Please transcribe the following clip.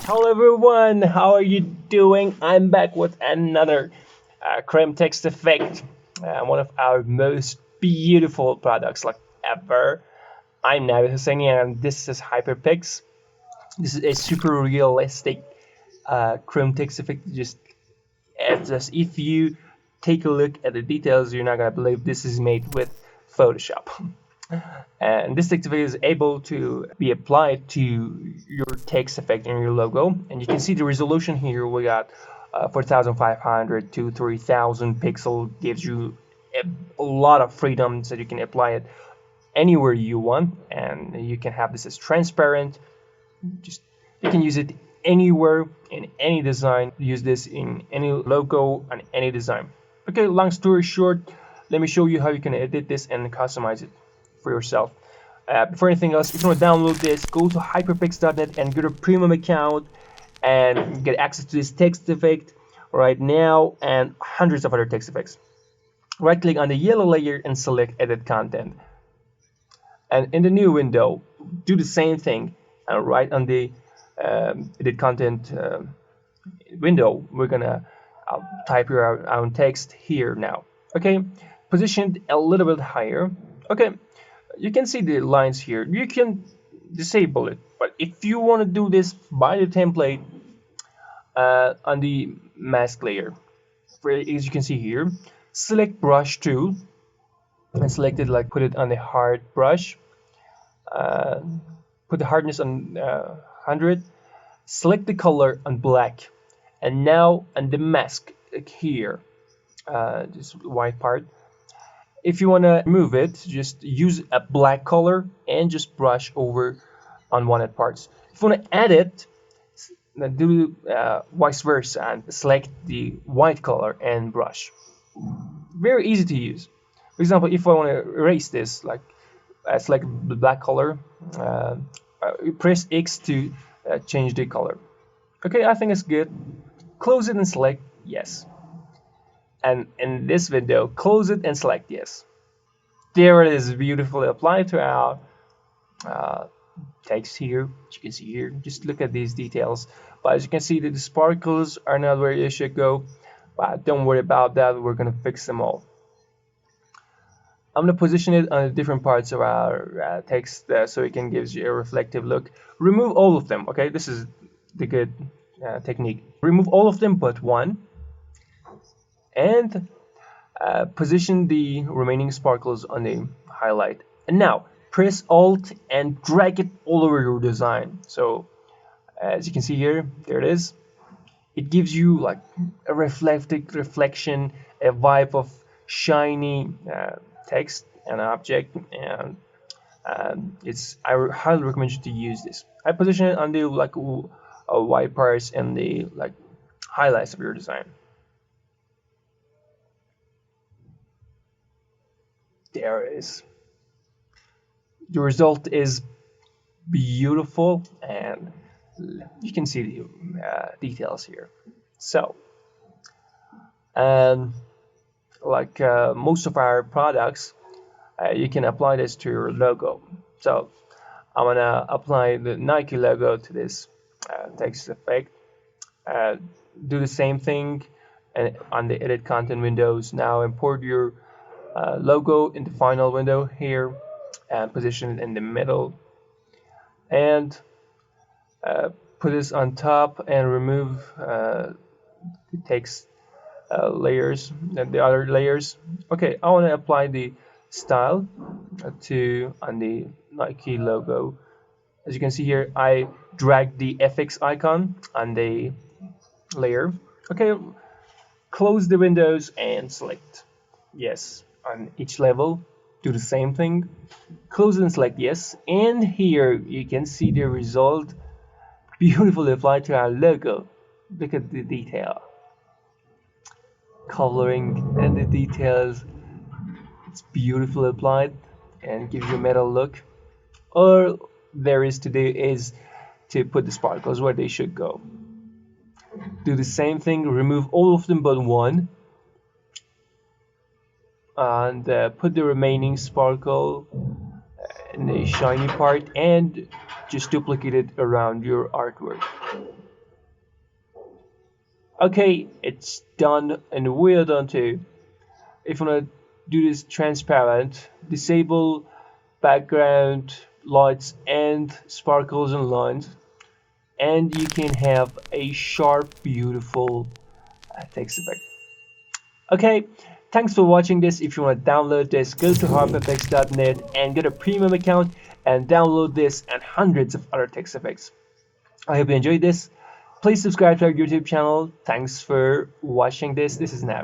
Hello everyone, how are you doing? I'm back with another Chrome text effect, one of our most beautiful products like ever. I'm Navid Husseini and this is Hyperpix. This is a super realistic Chrome text effect. Just if you take a look at the details, you're not gonna believe this is made with Photoshop. And this text effect is able to be applied to your text effect and your logo. And you can see the resolution here. We got 4500 to 3000 pixel, gives you a lot of freedom so you can apply it anywhere you want. And you can have this as transparent. Just you can use it anywhere in any design. Use this in any logo and any design. Okay, long story short, let me show you how you can edit this and customize it for yourself. Before anything else, if you want to download this, go to hyperpix.net and get a premium account and get access to this text effect right now and hundreds of other text effects. Right click on the yellow layer and select edit content. And in the new window, do the same thing and right on the edit content window, we're gonna type your own text here now. Okay, positioned a little bit higher. Okay, you can see the lines here. You can disable it, but if you want to do this by the template on the mask layer, as you can see here, select brush tool and select it, like put it on the hard brush, put the hardness on 100, select the color on black, and now on the mask here, this white part, if you want to remove it, just use a black color and just brush over unwanted parts. If you want to add it, do vice versa and select the white color and brush. Very easy to use. For example, if I want to erase this, like select the black color, press X to change the color. Okay, I think it's good. Close it and select yes. And in this window, close it and select yes. There it is, beautifully applied to our text here. As you can see here, just look at these details. But as you can see, the sparkles are not where they should go. But don't worry about that, we're gonna fix them all. I'm gonna position it on the different parts of our text so it can give you a reflective look. Remove all of them, okay? This is the good technique. Remove all of them but one. And position the remaining sparkles on the highlight. And now press Alt and drag it all over your design. So as you can see here, there it is. It gives you like a reflection, a vibe of shiny text and object, and I highly recommend you to use this. I position it on the like white parts and the like highlights of your design. There it is. The result is beautiful and you can see the details here. So like most of our products, you can apply this to your logo. So I'm gonna apply the Nike logo to this text effect. Do the same thing and on the edit content windows. Now import your logo in the final window here and position it in the middle, and put this on top and remove the text layers and the other layers. Okay, I want to apply the style to on the Nike logo. As you can see here, I drag the FX icon on the layer. Okay, close the windows and select yes on each level. Do the same thing, close and select yes, and here you can see the result beautifully applied to our logo. Look at the detail, coloring and the details. It's beautifully applied and gives you a metal look. All there is to do is to put the sparkles where they should go. Do the same thing, remove all of them but one, and put the remaining sparkle in the shiny part and just duplicate it around your artwork. Okay, it's done and we're done too. If you want to do this transparent, disable background lights and sparkles and lines, and you can have a sharp, beautiful text effect. Okay, thanks for watching this. If you want to download this, go to harpfx.net and get a premium account and download this and hundreds of other text effects. I hope you enjoyed this. Please subscribe to our YouTube channel. Thanks for watching this. This is Nav.